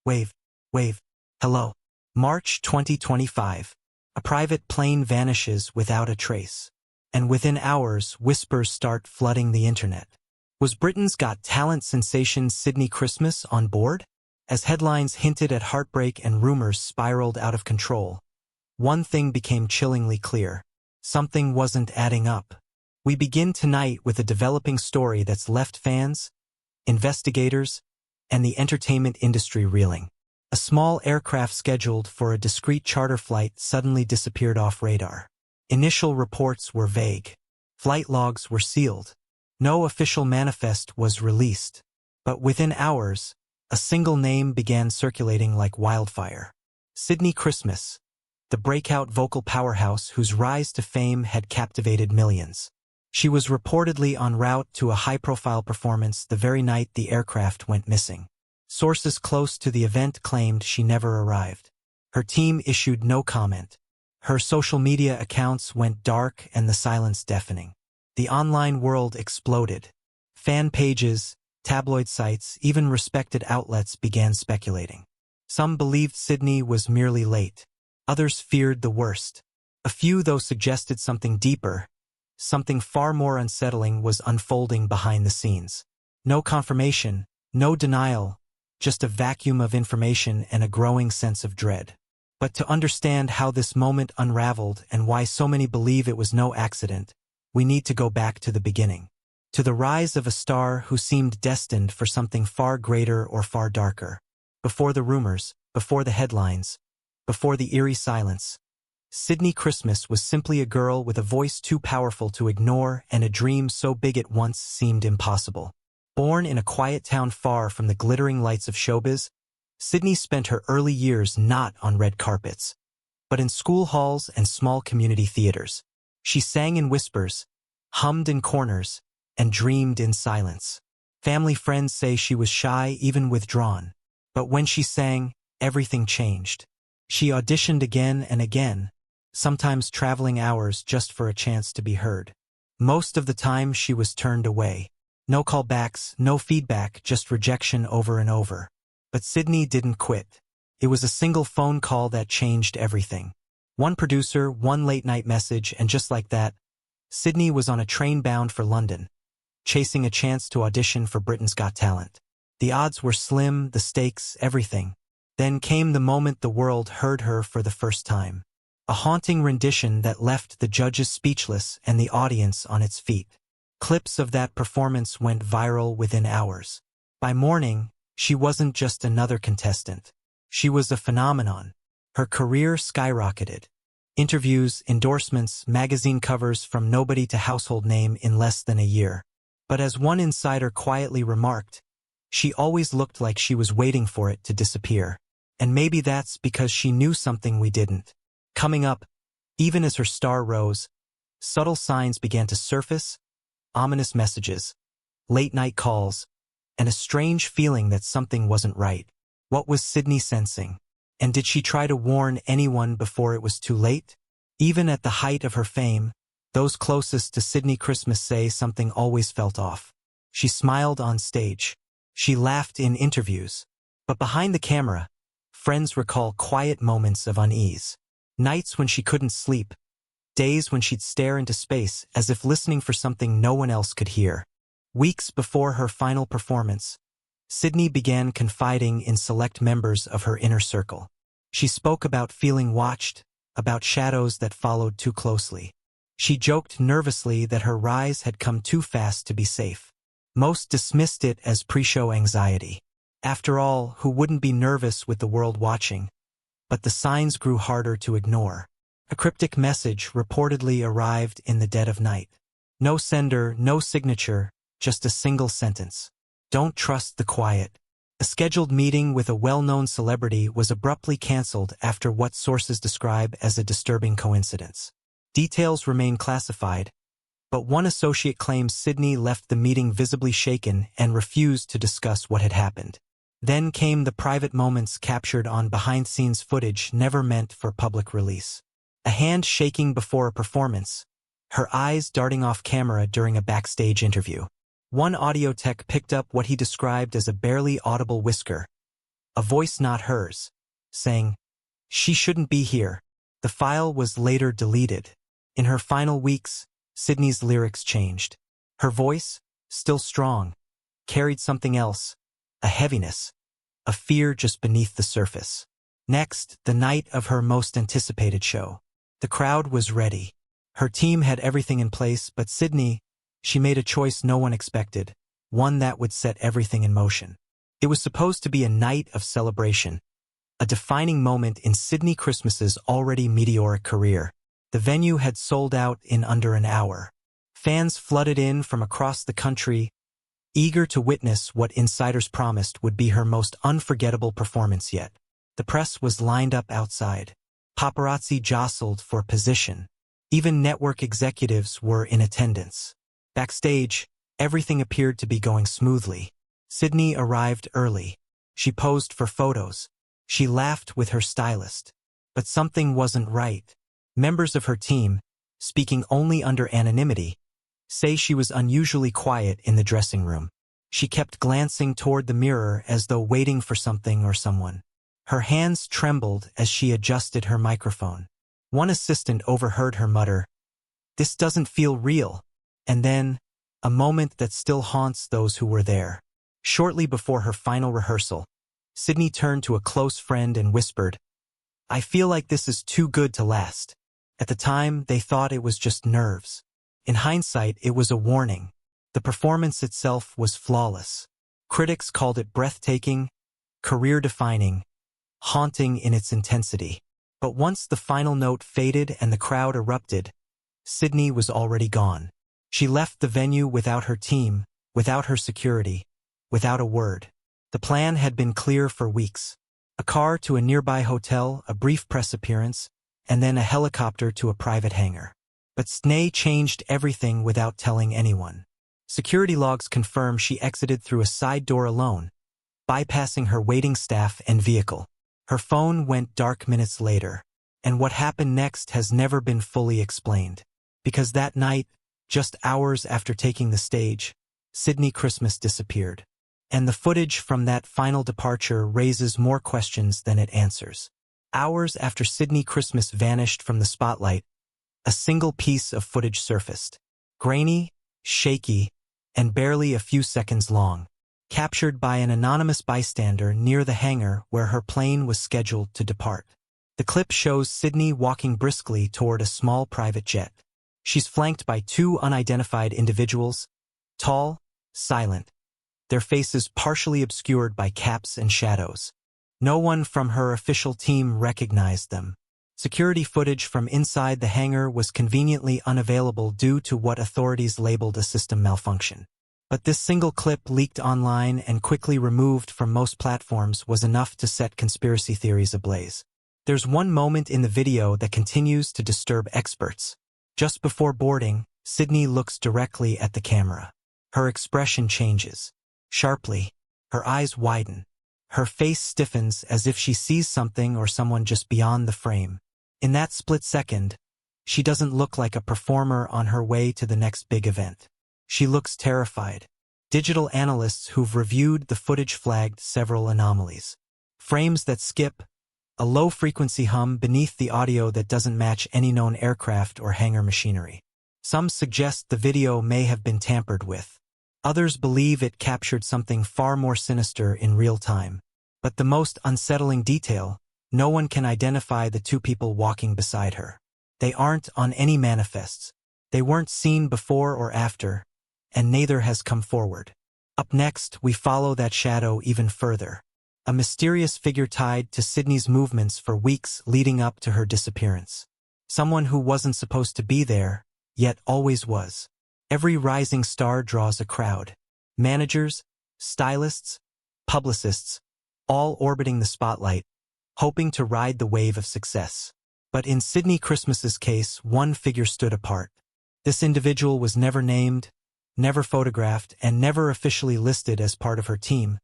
Wave. Wave. Hello. March 2025. A private plane vanishes without a trace. And within hours, whispers start flooding the internet. Was Britain's Got Talent sensation Sydnie Christmas on board? As headlines hinted at heartbreak and rumors spiraled out of control, one thing became chillingly clear. Something wasn't adding up. We begin tonight with a developing story that's left fans, investigators, and the entertainment industry reeling. A small aircraft scheduled for a discreet charter flight suddenly disappeared off radar. Initial reports were vague. Flight logs were sealed. No official manifest was released. But within hours, a single name began circulating like wildfire. Sydnie Christmas, the breakout vocal powerhouse whose rise to fame had captivated millions. She was reportedly en route to a high-profile performance the very night the aircraft went missing. Sources close to the event claimed she never arrived. Her team issued no comment. Her social media accounts went dark and the silence deafening. The online world exploded. Fan pages, tabloid sites, even respected outlets began speculating. Some believed Sydnie was merely late. Others feared the worst. A few, though, suggested something deeper, something far more unsettling was unfolding behind the scenes. No confirmation, no denial, just a vacuum of information and a growing sense of dread. But to understand how this moment unraveled and why so many believe it was no accident, we need to go back to the beginning. To the rise of a star who seemed destined for something far greater or far darker. Before the rumors, before the headlines, before the eerie silence, Sydnie Christmas was simply a girl with a voice too powerful to ignore and a dream so big it once seemed impossible. Born in a quiet town far from the glittering lights of showbiz, Sydnie spent her early years not on red carpets, but in school halls and small community theaters. She sang in whispers, hummed in corners, and dreamed in silence. Family friends say she was shy, even withdrawn. But when she sang, everything changed. She auditioned again and again, sometimes traveling hours just for a chance to be heard. Most of the time she was turned away. No callbacks, no feedback, just rejection over and over. But Sydnie didn't quit. It was a single phone call that changed everything. One producer, one late-night message, and just like that, Sydnie was on a train bound for London, chasing a chance to audition for Britain's Got Talent. The odds were slim, the stakes, everything. Then came the moment the world heard her for the first time. A haunting rendition that left the judges speechless and the audience on its feet. Clips of that performance went viral within hours. By morning, she wasn't just another contestant. She was a phenomenon. Her career skyrocketed. Interviews, endorsements, magazine covers from nobody to household name in less than a year. But as one insider quietly remarked, she always looked like she was waiting for it to disappear. And maybe that's because she knew something we didn't. Coming up, even as her star rose, subtle signs began to surface, ominous messages, late-night calls, and a strange feeling that something wasn't right. What was Sydnie sensing? And did she try to warn anyone before it was too late? Even at the height of her fame, those closest to Sydnie Christmas say something always felt off. She smiled on stage. She laughed in interviews. But behind the camera, friends recall quiet moments of unease. Nights when she couldn't sleep. Days when she'd stare into space as if listening for something no one else could hear. Weeks before her final performance, Sydnie began confiding in select members of her inner circle. She spoke about feeling watched, about shadows that followed too closely. She joked nervously that her rise had come too fast to be safe. Most dismissed it as pre-show anxiety. After all, who wouldn't be nervous with the world watching? But the signs grew harder to ignore. A cryptic message reportedly arrived in the dead of night. No sender, no signature, just a single sentence. Don't trust the quiet. A scheduled meeting with a well-known celebrity was abruptly cancelled after what sources describe as a disturbing coincidence. Details remain classified, but one associate claims Sydnie left the meeting visibly shaken and refused to discuss what had happened. Then came the private moments captured on behind-scenes footage never meant for public release. A hand shaking before a performance, her eyes darting off camera during a backstage interview. One audio tech picked up what he described as a barely audible whisker, a voice not hers, saying, "She shouldn't be here." The file was later deleted. In her final weeks, Sydnie's lyrics changed. Her voice, still strong, carried something else, a heaviness, a fear just beneath the surface. Next, the night of her most anticipated show. The crowd was ready. Her team had everything in place, but Sydnie, she made a choice no one expected, one that would set everything in motion. It was supposed to be a night of celebration, a defining moment in Sydnie Christmas's already meteoric career. The venue had sold out in under an hour. Fans flooded in from across the country, eager to witness what insiders promised would be her most unforgettable performance yet. The press was lined up outside. Paparazzi jostled for position. Even network executives were in attendance. Backstage, everything appeared to be going smoothly. Sydnie arrived early. She posed for photos. She laughed with her stylist. But something wasn't right. Members of her team, speaking only under anonymity, say she was unusually quiet in the dressing room. She kept glancing toward the mirror as though waiting for something or someone. Her hands trembled as she adjusted her microphone. One assistant overheard her mutter, "This doesn't feel real." And then, a moment that still haunts those who were there. Shortly before her final rehearsal, Sydnie turned to a close friend and whispered, "I feel like this is too good to last." At the time, they thought it was just nerves. In hindsight, it was a warning. The performance itself was flawless. Critics called it breathtaking, career-defining, haunting in its intensity. But once the final note faded and the crowd erupted, Sydnie was already gone. She left the venue without her team, without her security, without a word. The plan had been clear for weeks. A car to a nearby hotel, a brief press appearance, and then a helicopter to a private hangar. But Sydnie changed everything without telling anyone. Security logs confirm she exited through a side door alone, bypassing her waiting staff and vehicle. Her phone went dark minutes later, and what happened next has never been fully explained. Because that night, just hours after taking the stage, Sydnie Christmas disappeared. And the footage from that final departure raises more questions than it answers. Hours after Sydnie Christmas vanished from the spotlight, a single piece of footage surfaced. Grainy, shaky, and barely a few seconds long. Captured by an anonymous bystander near the hangar where her plane was scheduled to depart. The clip shows Sydnie walking briskly toward a small private jet. She's flanked by two unidentified individuals, tall, silent, their faces partially obscured by caps and shadows. No one from her official team recognized them. Security footage from inside the hangar was conveniently unavailable due to what authorities labeled a system malfunction. But this single clip leaked online and quickly removed from most platforms was enough to set conspiracy theories ablaze. There's one moment in the video that continues to disturb experts. Just before boarding, Sydnie looks directly at the camera. Her expression changes. Sharply, her eyes widen. Her face stiffens as if she sees something or someone just beyond the frame. In that split second, she doesn't look like a performer on her way to the next big event. She looks terrified. Digital analysts who've reviewed the footage flagged several anomalies. Frames that skip, a low-frequency hum beneath the audio that doesn't match any known aircraft or hangar machinery. Some suggest the video may have been tampered with. Others believe it captured something far more sinister in real time. But the most unsettling detail, no one can identify the two people walking beside her. They aren't on any manifests. They weren't seen before or after, and neither has come forward. Up next, we follow that shadow even further. A mysterious figure tied to Sydnie's movements for weeks leading up to her disappearance. Someone who wasn't supposed to be there, yet always was. Every rising star draws a crowd. Managers, stylists, publicists, all orbiting the spotlight, hoping to ride the wave of success. But in Sydnie Christmas's case, one figure stood apart. This individual was never named, never photographed, and never officially listed as part of her team,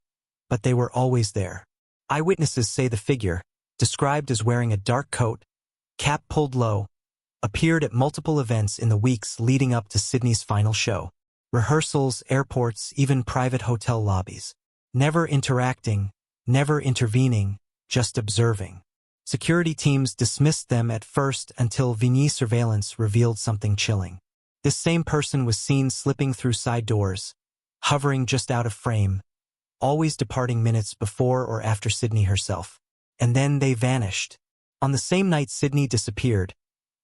but they were always there. Eyewitnesses say the figure, described as wearing a dark coat, cap pulled low, appeared at multiple events in the weeks leading up to Sydnie's final show. Rehearsals, airports, even private hotel lobbies. Never interacting, never intervening, just observing. Security teams dismissed them at first until Vigny surveillance revealed something chilling. This same person was seen slipping through side doors, hovering just out of frame, always departing minutes before or after Sydnie herself. And then they vanished. On the same night Sydnie disappeared,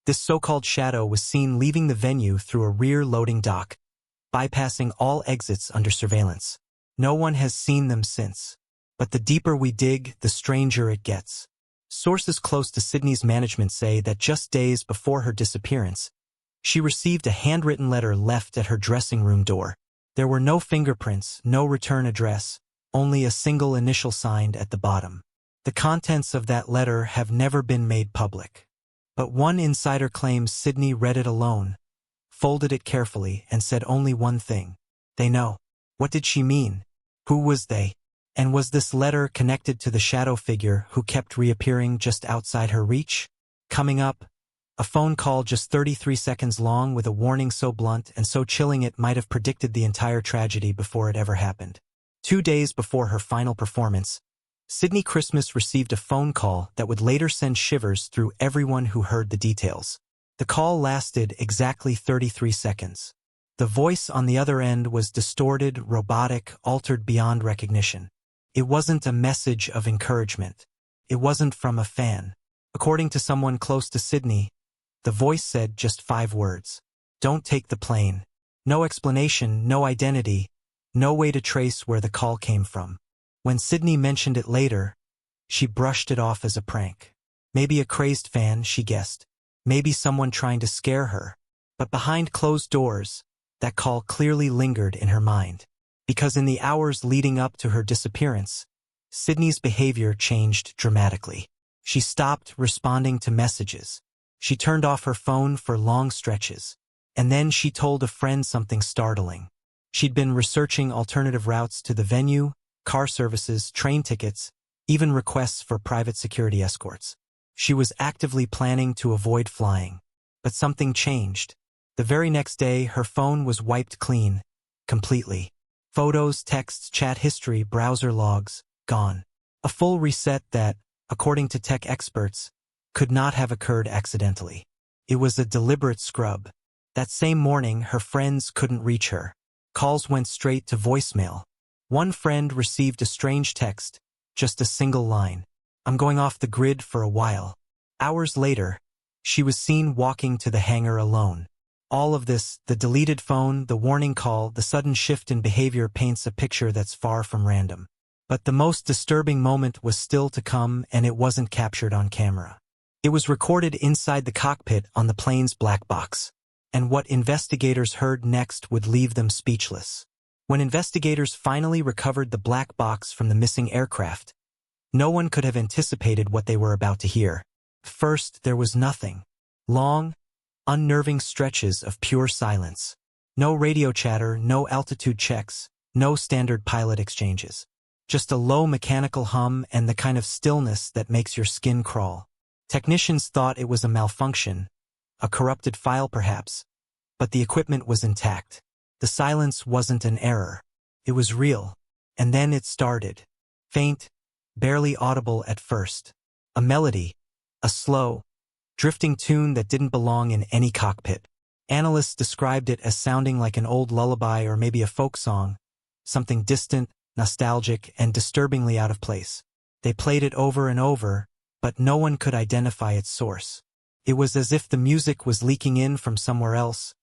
this so-called shadow was seen leaving the venue through a rear loading dock, bypassing all exits under surveillance. No one has seen them since. But the deeper we dig, the stranger it gets. Sources close to Sydnie's management say that just days before her disappearance, she received a handwritten letter left at her dressing room door. There were no fingerprints, no return address, only a single initial signed at the bottom. The contents of that letter have never been made public. But one insider claims Sydnie read it alone, folded it carefully, and said only one thing. They know. What did she mean? Who was they? And was this letter connected to the shadow figure who kept reappearing just outside her reach? Coming up, a phone call just 33 seconds long with a warning so blunt and so chilling it might have predicted the entire tragedy before it ever happened. 2 days before her final performance, Sydnie Christmas received a phone call that would later send shivers through everyone who heard the details. The call lasted exactly 33 seconds. The voice on the other end was distorted, robotic, altered beyond recognition. It wasn't a message of encouragement. It wasn't from a fan. According to someone close to Sydnie, the voice said just 5 words. Don't take the plane. No explanation, no identity, no way to trace where the call came from. When Sydnie mentioned it later, she brushed it off as a prank. Maybe a crazed fan, she guessed. Maybe someone trying to scare her. But behind closed doors, that call clearly lingered in her mind. Because in the hours leading up to her disappearance, Sydnie's behavior changed dramatically. She stopped responding to messages. She turned off her phone for long stretches. And then she told a friend something startling. She'd been researching alternative routes to the venue, car services, train tickets, even requests for private security escorts. She was actively planning to avoid flying. But something changed. The very next day, her phone was wiped clean, completely. Photos, texts, chat history, browser logs, gone. A full reset that, according to tech experts, could not have occurred accidentally. It was a deliberate scrub. That same morning, her friends couldn't reach her. Calls went straight to voicemail. One friend received a strange text, just a single line. I'm going off the grid for a while. Hours later, she was seen walking to the hangar alone. All of this, the deleted phone, the warning call, the sudden shift in behavior paints a picture that's far from random. But the most disturbing moment was still to come, and it wasn't captured on camera. It was recorded inside the cockpit on the plane's black box. And what investigators heard next would leave them speechless. When investigators finally recovered the black box from the missing aircraft, no one could have anticipated what they were about to hear. First, there was nothing. Long, unnerving stretches of pure silence. No radio chatter, no altitude checks, no standard pilot exchanges. Just a low mechanical hum and the kind of stillness that makes your skin crawl. Technicians thought it was a malfunction, a corrupted file perhaps, but the equipment was intact. The silence wasn't an error. It was real. And then it started. Faint, barely audible at first. A melody, a slow, drifting tune that didn't belong in any cockpit. Analysts described it as sounding like an old lullaby or maybe a folk song, something distant, nostalgic, and disturbingly out of place. They played it over and over, but no one could identify its source. It was as if the music was leaking in from somewhere else,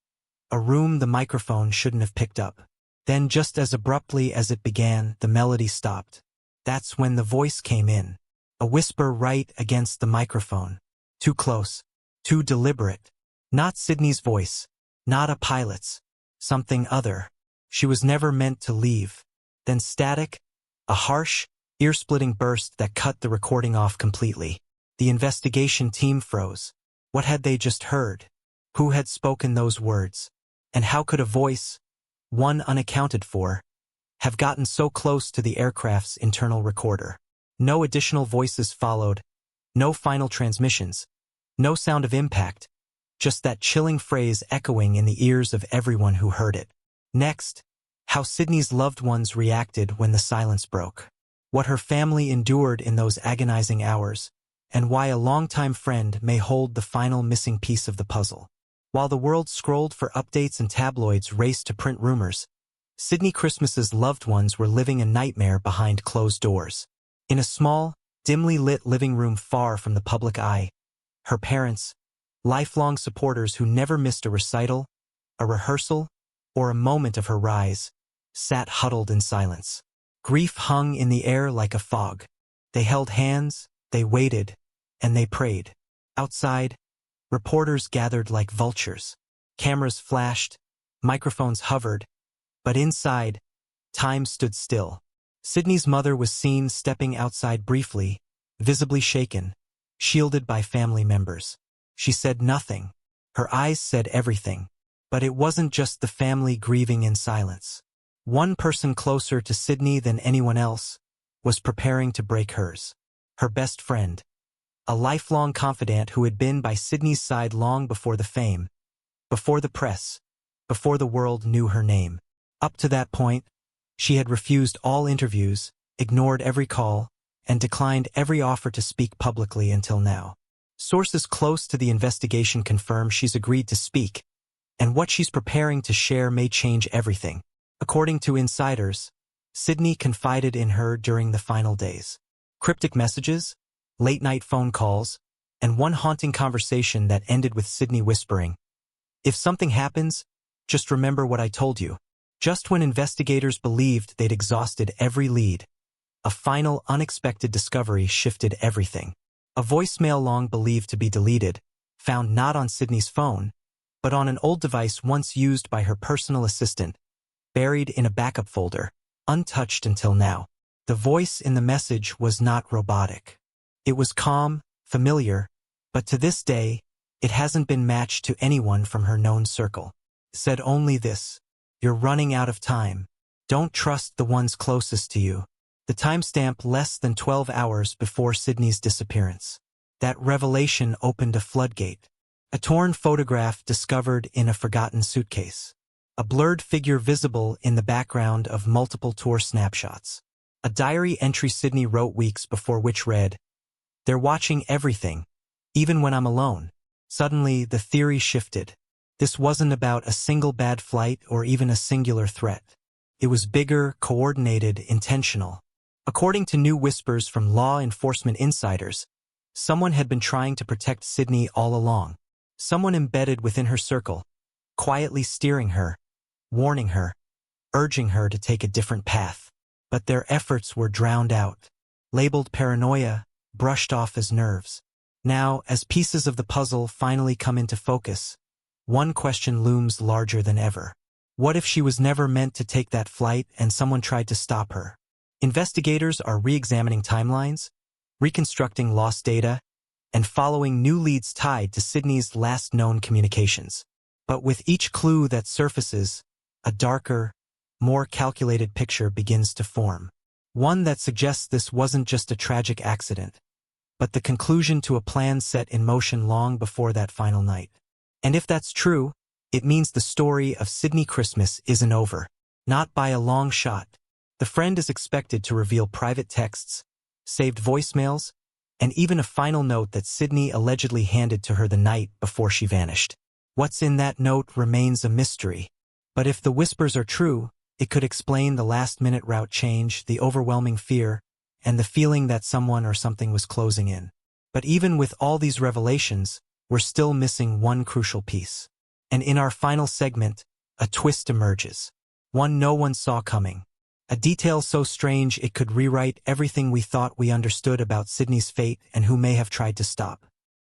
a room the microphone shouldn't have picked up. Then just as abruptly as it began, the melody stopped. That's when the voice came in. A whisper right against the microphone. Too close. Too deliberate. Not Sydnie's voice. Not a pilot's. Something other. She was never meant to leave. Then static. A harsh, ear-splitting burst that cut the recording off completely. The investigation team froze. What had they just heard? Who had spoken those words? And how could a voice, one unaccounted for, have gotten so close to the aircraft's internal recorder? No additional voices followed, no final transmissions, no sound of impact, just that chilling phrase echoing in the ears of everyone who heard it. Next, how Sydnie's loved ones reacted when the silence broke. what her family endured in those agonizing hours, and why a longtime friend may hold the final missing piece of the puzzle. While the world scrolled for updates and tabloids raced to print rumors, Sydnie Christmas's loved ones were living a nightmare behind closed doors. In a small, dimly lit living room far from the public eye, her parents, lifelong supporters who never missed a recital, a rehearsal, or a moment of her rise, sat huddled in silence. Grief hung in the air like a fog. They held hands, they waited, and they prayed. Outside, reporters gathered like vultures. Cameras flashed, microphones hovered, but inside, time stood still. Sydnie's mother was seen stepping outside briefly, visibly shaken, shielded by family members. She said nothing. Her eyes said everything. But it wasn't just the family grieving in silence. One person closer to Sydnie than anyone else was preparing to break hers. Her best friend, a lifelong confidant who had been by Sydnie's side long before the fame, before the press, before the world knew her name. Up to that point, she had refused all interviews, ignored every call, and declined every offer to speak publicly until now. Sources close to the investigation confirm she's agreed to speak, and what she's preparing to share may change everything. According to insiders, Sydnie confided in her during the final days. Cryptic messages, late-night phone calls, and one haunting conversation that ended with Sydnie whispering, "If something happens, just remember what I told you." Just when investigators believed they'd exhausted every lead, a final unexpected discovery shifted everything. A voicemail long believed to be deleted, found not on Sydnie's phone, but on an old device once used by her personal assistant, buried in a backup folder, untouched until now. The voice in the message was not robotic. It was calm, familiar, but to this day, it hasn't been matched to anyone from her known circle. It said only this: "You're running out of time. Don't trust the ones closest to you." The timestamp less than 12 hours before Sydnie's disappearance. That revelation opened a floodgate. A torn photograph discovered in a forgotten suitcase. A blurred figure visible in the background of multiple tour snapshots. A diary entry Sydnie wrote weeks before which read, "They're watching everything, even when I'm alone." Suddenly, the theory shifted. This wasn't about a single bad flight or even a singular threat. It was bigger, coordinated, intentional. According to new whispers from law enforcement insiders, someone had been trying to protect Sydnie all along. Someone embedded within her circle, quietly steering her, warning her, urging her to take a different path. But their efforts were drowned out, labeled paranoia, brushed off as nerves. Now, as pieces of the puzzle finally come into focus, one question looms larger than ever. What if she was never meant to take that flight and someone tried to stop her? Investigators are re-examining timelines, reconstructing lost data, and following new leads tied to Sydnie's last known communications. But with each clue that surfaces, a darker, more calculated picture begins to form. One that suggests this wasn't just a tragic accident, but the conclusion to a plan set in motion long before that final night. And if that's true, it means the story of Sydnie Christmas isn't over. Not by a long shot. The friend is expected to reveal private texts, saved voicemails, and even a final note that Sydnie allegedly handed to her the night before she vanished. What's in that note remains a mystery. But if the whispers are true, it could explain the last-minute route change, the overwhelming fear, and the feeling that someone or something was closing in. But even with all these revelations, we're still missing one crucial piece. And in our final segment, a twist emerges. One no one saw coming. A detail so strange it could rewrite everything we thought we understood about Sydnie's fate and who may have tried to stop.